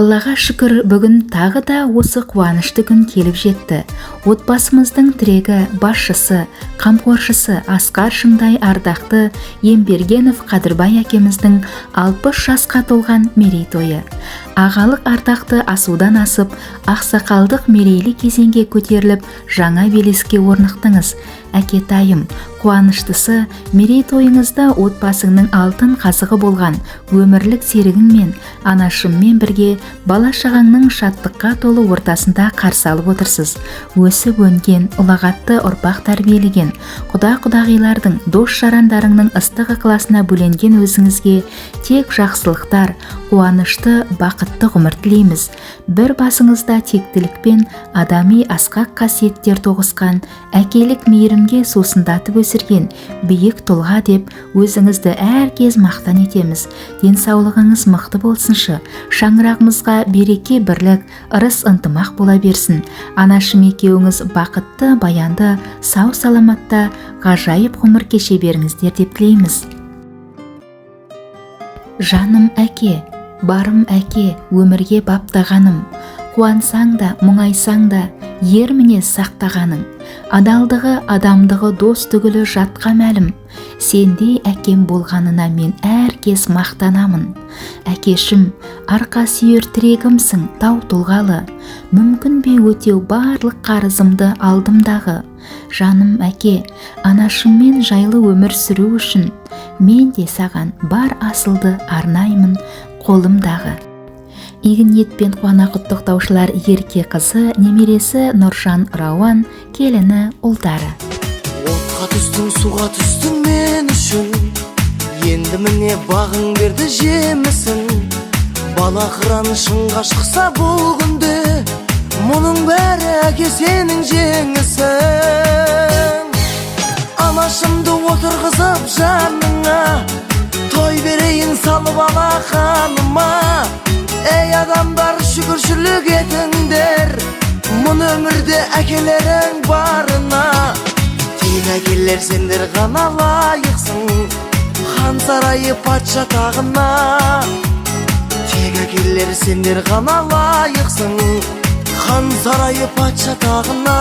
Аллаға шүкір, бүгін тағы да осы қуанышты күн келіп жетті. Отбасымыздың тірегі, басшысы, қамқоршысы Асқар Шыңдай ардақты Ембергенов Қадырбай әкеміздің 60 жасқа толған мерейтойы. Ағалық ардақты асудан асып, ақсақалдық мерейлі кезеңге көтеріліп, жаңа белеске орнықтыңыз. Әкетайым, қуаныштысы, мерейтойыңызда отбасыңның алтын қазығы болған өмірлік серігіңмен, анашыммен бірге бала-шағаңның шаттыққа толы ортасында қарсы алып отырсыз. Өсіп өнген, ұлағатты ұрпақ тәрбиелеген, құда-құдағилардың, дос-жарандарыңның ыстық ықыласына бөленген өзіңізге тек жақсылықтар, қуанышты, бақытты ғұмыр тілейміз. Бір басыңызда тектілік пен адами асқақ қасиеттер тоғысқан, әкелік мейірімге сусындатып өсірген биік тұлға деп өзіңізді әркез мақтан етеміз. Денсаулығыңыз мықты болсыншы, шаңырағымызға береке, бірлік, ырыс ынтымақ бола берсін. Анашым екеуіңіз бақытты, баянды, сау саламатта, ғажайып ғұмыр кеше беріңіздер деп тілейміз. Жаным әке, барым әке, өмірге баптағаным, қуансаң да, мұңайсаң да, ер мінез сақтағаның, адалдығы, адамдығы дос түгілі жатқа мәлім. Сендей әкем болғанына мен әркез мақтанамын. Әкешім, арқа сүйер тірегімсің, тау тұлғалы. Мүмкін бе өтеу барлық қарызымды алдымдағы. Жаным әке, анашыммен жайлы өмір сүру үшін мен де саған бар асылды арнаймын қолымдағы. Игі ниетпен қуана құттықтаушылар Ерке қызы, немересі Нұржан Рауан, келіні, ұлдары. Отқа түстің, суға түстің мен үшін, енді міне бағың берді жемісін. Бала қыран шыңға шықса бұл күнде, мұның бәрі әке сенің жеңісің. Анашымды отырғызып жаныңа, той берейін салып алақаныма. Ей адамдар, шүкіршілік етіңдер, мұны өмірде әкелерің барына. Тек әкелер сендер ғана лайықсың, хан сарайы патша тағына. Тек әкелер сендер ғана лайықсың, хан сарайы патша тағына.